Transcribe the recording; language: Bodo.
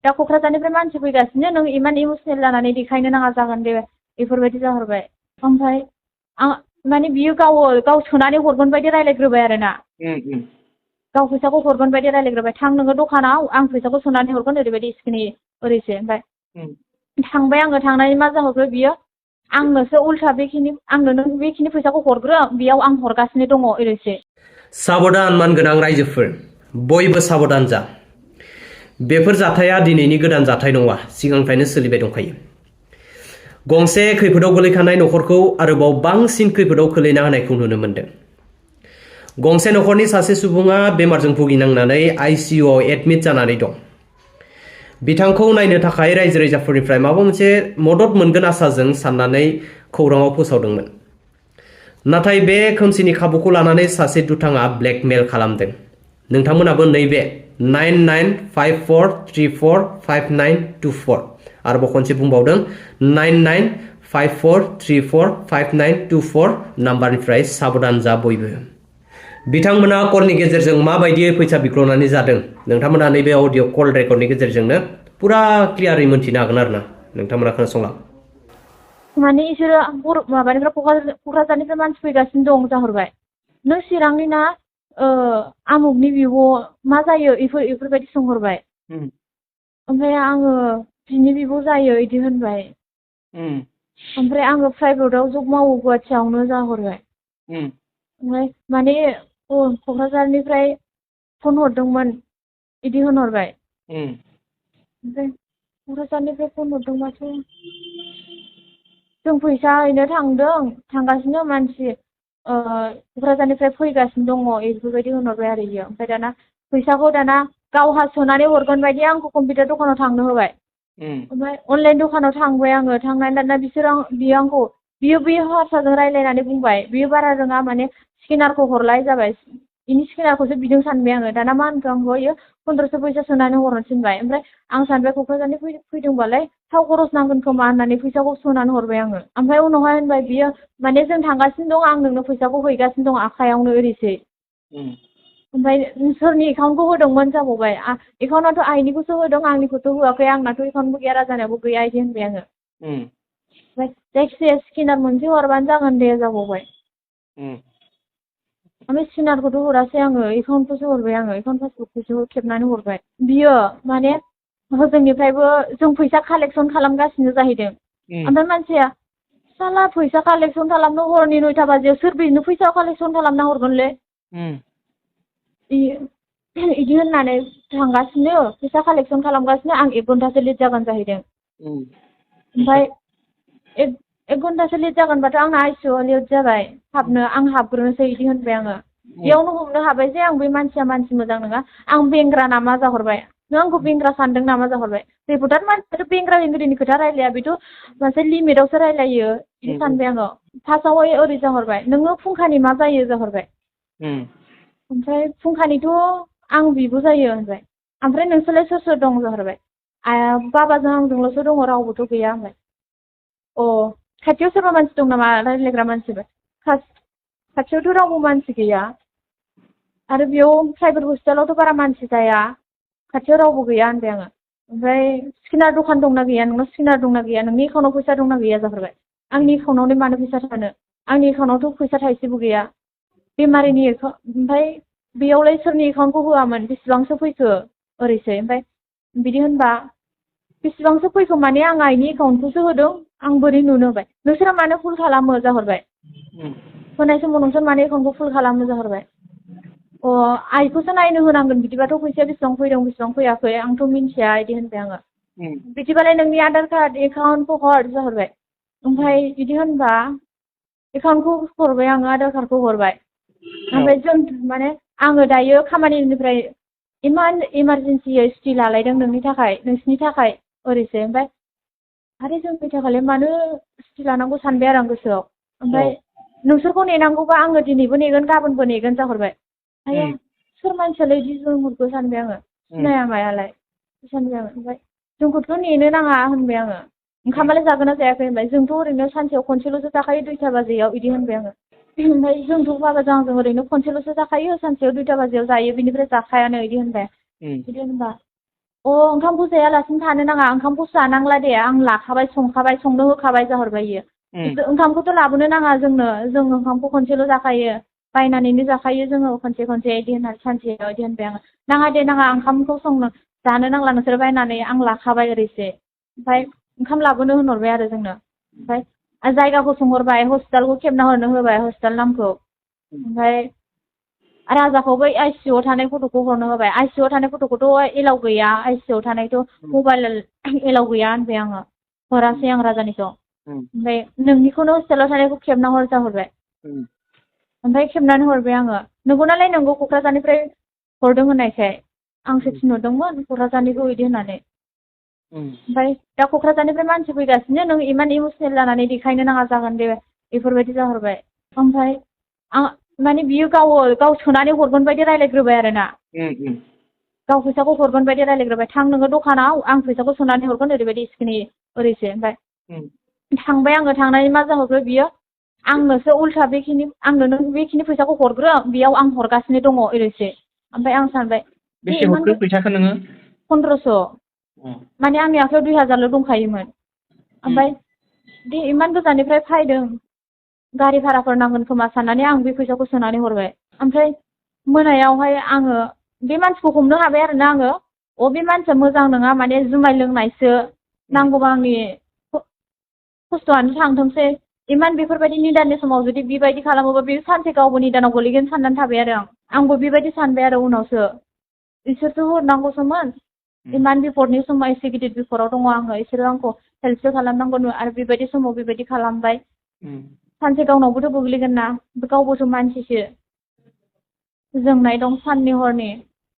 दा क'क्राझारनिफ्राय मानसि फैगासिनो नों इमान इमसनेल जानानै देखायनो नाङा जागोन दे बेफोरबायदि जाहरबाय ओमफ्राय आं माने बियो गाव सोनानै हरगोन बायदि रायलायग्रोबाय आरो ना गाव फैसाखौ हरगोन बायदि रायलायग्रोबाय थां नोङो दखानाव आं फैसाखौ सोनानै हरगोन ओरैबायदि स्किनि ओरैसो ओमफ्राय थांबाय आङो थांनानै मा जाहरखो बियो आंनोसो उल्था आंनो नों बेखिनि फैसाखौ हरग्रो बेयाव आं हरगासिनो दङ ओरैसो साबधान मानगोनां रायजोफोर बयबो साबधान जा बेफोर जाथाया दिनैनि गोदान जाथाय नङा सिगांनिफ्रायनो सोलिबाय दंखायो गंसे खैफोदाव गोलैखानाय नखरखौ आरोबाव बांसिन खैफोदाव खोलैना होनायखौ नुनो मोनदों गंसे नखरनि सासे सुबुङा बेमारजों भुगिनांनानै आइसिइउआव एडमिट जानानै दं बिथांखौ नायनो थाखाय रायजो राजाफोरनिफ्राय माबा मोनसे मदद मोनगोन आसाजों साननानै खौराङाव फोसावदोंमोन नाथाय बे खोमसिनि खाबुखौ लानानै सासे दुथाङा ब्लेकमेल खालामदों नोंथांमोनाबो नैबे 9954345924 आरोबाव खनसे बुंबावदों 9954345924 नाम्बारनिफ्राय साबधान जा बयबो बिथांमोना कलनि गेजेरजों माबायदियै फैसा बिख्ल'नानै जादों नोंथांमोना नैबे अडिअ कल रेकर्डनि गेजेरजोंनो पुरा क्लियारै मोनथिनो हागोन आरो ना नोंथांमोना खोनासंलां माने इसोरो माबानिफ्राय क'क्राझारनिफ्राय मानसि फैगासिनो दं जाहरबाय नों चिरांनि ना आमुगनि बिब' मा जायो इफोरबायदि सोंहरबाय ओमफ्राय आङो बिनि बिब' जायो इदि होनबाय ओमफ्राय आङो प्राइभेटआव जब मावो गुवाहाटियावनो जाहरबाय ओमफ्राय माने क'क्राझारनिफ्राय फन हरदोंमोन इदि होनहरबाय ओमफ्राय क'क्राझारनिफ्राय फन हरदोंबाथ' जों फैसा हैनो थांगासिनो मानसि क'क्राझारनिफ्राय फैगासिनो दङ बेफोरबायदि होनहरबाय आरो बियो ओमफ्राय दाना फैसाखौ दाना गावहा सोनानै हरगोन बायदि आंखौ कम्पिउटार दखानाव थांनो होबाय ओमफ्राय अनलाइन दखानाव थांबाय आङो थांनानै दाना बियो बे हारसाजों रायज्लायनानै बुंबाय बियो बारा रोङा माने स्केनारखौ हरलाय जाबाय बेनि स्केनारखौसो बिदों सानबाय आङो दाना मा होनखो आंखौ बियो 1500 फैसा सोनानै हरनो थिनबाय ओमफ्राय आं सानबाय क'क्राझारनि फैदोंबालाय थाव खरस नांगोन खोमा होननानै फैसाखौ सोनानै हरबाय आङो ओमफ्राय उनावहाय होनबाय बियो माने जों थांगासिनो दं आं नोंनो फैसाखौ हैगासिनो दं आखायावनो ओरैसै ओमफ्राय सोरनि एकाउन्टखौ होदोंमोन जाबावबाय एकाउन्टआथ' आइनिखौसो होदों आंनिखौथ' होआखै आंनाथ' एकाउन्टबो गैया राजानियावबो गैया इदि होनबाय आङो ओमफ्राय जायखिजाया स्केनार मोनसे हरबानो जागोन दे जाबावबाय ओमफ्राय स्केनारखौथ' हरासै आङो एकाउन्टखौसो हरबाय आङो एकाउन्ट पासबुकखौसो खेबनानै हरबाय बियो माने हजोंनिफ्रायबो जों फैसा कालेक्सन खालामगासिनो जाहैदों ओमफ्राय मानसिया साला फैसा कालेक्सन खालामनो हरनि 9टा बाजियाव सोर बिनो फैसा कालेक्सन खालामना हरगोनलै इदि होननानै थांगासिनो फैसा कालेक्सन खालामगासिनो आं 1 घन्टासो लेट जागोन जाहैदों ओमफ्राय 1 घन्टासो लेट जागोनबाथ' आंना आइसिइउआव लेट जाबाय आं हाबग्रोनोसै इदि होनबाय आङो बेयावनो हमनो हाबाय जे आं बे मानसिया मानसि मोजां नङा आं बेंग्रा नामा जाहरबाय नों आंखौ बेंग्रा सानदों नामा जाहरबाय रिपर्टार मानसियाथ' बेंग्रा बेंग्रिनि खोथा रायलाया बेथ' मोनसे लिमिटआवसो रायलायो बिदि सानबाय आङो फार्स्टआवहाय ओरै जाहरबाय नोङो फुंखानि मा जायो जाहरबाय ओमफ्राय फुंखानिथ' आं बिब' जायो होनबाय ओमफ्राय नोंसोरलाय सोर सोर दं जाहरबाय बाबाजों आंजोंल'सो दङ रावबोथ' गैया होनबाय खाथियाव सोरबा मानसि दं नामा रायज्लायग्रा मानसिबो खाथियावथ' रावबो मानसि गैया आरो बेयाव प्राइभेट हस्पिटालावथ' बारा मानसि जाया खाथियाव रावबो गैया होनबाय आङो ओमफ्राय स्केनार दखान दंना गैया नोंनाव स्केनार दंना गैया नोंनि एकाउन्टआव फैसा दंना गैया जाहरबाय आंनि एकाउन्टआवलाय मानो फैसा थानो आंनि एकाउन्टआवथ' फैसा थाइसेबो गैया बेमारिनि एकाउन्ट ओमफ्राय बेयावलाय सोरनि एकाउन्टखौ होआमोन बेसेबांसो फैखो ओरैसै ओमफ्राय बिदि होनबा बेसेबांसो फैखो माने आं आइनि एकाउन्टखौसो होदों आं बोरै नुनो होबाय नोंसोरा मानो फुल खालामो जाहरबाय होनाय समाव नोंसोर मानो एकाउन्टखौ फुल खालामो जाहरबाय आइखौसो नायनो होनांगोन बिदिबाथ' फैसाया बेसेबां फैदों बेसेबां फैयाखै आंथ' मिन्थिया इदि होनबाय आङो बिदिबालाय नोंनि आधार कार्ड एकाउन्टखौ हर जाहरबाय ओमफ्राय बिदि होनबा एकाउन्टखौ हरबाय आङो आधार कार्डखौ हरबाय ओमफ्राय जों माने आङो दायो खामानिनिफ्राय इमान इमारजेन्सियै सुटि लालायदों नोंसिनि थाखाय ओरैसै ओमफ्राय आरो जोंनि थाखायलाय मानो सुटि लानांगौ सानबाय आरो आं गोसोआव ओमफ्राय नोंसोरखौ नेनांगौबा आङो दिनैबो नेगोन गाबोनबो नेगोन जाहरबाय आया सोर मानसियालाय बिदि जोंहरखो सानबाय आङो सिनाया मायालाय सानबाय आङो ओमफ्राय जोंखौथ' नेनो नाङा होनबाय आङो ओंखामालाय जागोन ना जायाखै होनबाय जोंथ' ओरैनो सानसेयाव खनसेल'सो जाखायो 2टा बाजियाव इदि होनबाय आङो ओमफ्राय जोंथ' बाबाजों आंजों ओरैनो खनसेल'सो जाखायो सानसेयाव 2टा बाजियाव जायो बिनिफ्राय जाखायानो इदि होनबाय बिदि होनबा ओंखामखौ जायालासिनो थानो नाङा ओंखामखौ जानांला दे आं लाखाबाय संखाबाय संनो होखाबाय जाहरबाय इयो ओंखामखौथ' लाबोनो नाङा जों ओंखामखौ खनसेल' जाखायो बायनानैनो जाखायो जोङो खनसे इदि होननानै सानसेयाव इदि होनबाय आङो नाङा दे नाङा ओंखामखौ जानो नांला नोंसोर बायनानै आं लाखाबाय ओरैसे ओमफ्राय ओंखाम लाबोनो होनहरबाय आरो जोंनो ओमफ्राय जायगाखौ सोंहरबाय हस्पिटालखौ खेबना हरनो होबाय हस्पिटाल नामखौ ओमफ्राय राजाखौ बै ICU आव थानाय फट'खौ हरनो होबाय ICU आव थानाय फट'खौथ' एलाव गैया ICU आव थानायथ' मबाइल एलाव गैया होनबाय आङो हरासै आं राजानिखौ ओमफ्राय नोंनिखौनो हस्पिटालाव थानायखौ खेबना हर जाहरबाय ओमफ्राय खेबनानै हरबाय आङो नंगौनालाय नंगौ क'क्राझारनिफ्राय हरदों होननायखाय आंसो थिनहरदोंमोन क'क्राझारनिखौ इदि होननानै ओमफ्राय दा क'क्राझारनिफ्राय मानसि फैगासिनो नों इमान इमसनेल जानानै देखायनो नाङा जागोन दे बेफोरबायदि जाहरबाय ओमफ्राय आं माने बियो गाव सोनानै हरगोन बायदि रायलायग्रोबाय आरो ना गाव फैसाखौ हरगोन बायदि रायलायग्रोबाय थां नोङो दखानाव आं फैसाखौ सोनानै हरगोन ओरैबायदि सिखिनि ओरैसो ओमफ्राय थांबाय आङो थांनानै मा जाहरखो बियो आंनोसो उल्था आंनो नों बेखिनि फैसाखौ हरग्रो बेयाव आं हरगासिनो दङ ओरैसो ओमफ्राय आं सानबाय बेसे हरखो फैसाखौ नोङो 1500 माने आंनि आखायाव 2000ल' दंखायोमोन ओमफ्राय दे इमान गोजाननिफ्राय फैदों गारि भाराफोर नांगोन खोमा साननानै आं बे फैसाखौ सोनानै हरबाय ओमफ्राय मोनायावहाय आङो बे मानसिखौ हमनो हाबाय आरोना आङो बे मानसिया मोजां नङा माने जुमाय लोंनायसो नांगौबा आंनि खस्थ'आनो थांथोंसै इमान बेफोरबायदि निदाननि समाव जुदि बेबायदि खालामोबा बे सानसे गावबो निदानाव गोलैगोन साननानै थाबाय आरो आंबो बेबायदि सानबाय आरो उनावसो इसोरसो हरनांगौसोमोन इमान बिपदनि समाव एसे गिदिर बिपदआव दङ आङो इसोरो आंखौ हेल्पसो खालामनांगौ आरो बेबायदि समाव बेबायदि खालामबाय सानसे गावनावबोथ' गोग्लैगोन ना गावबोथ' मानसिसो जोंनाय दं साननि हरनि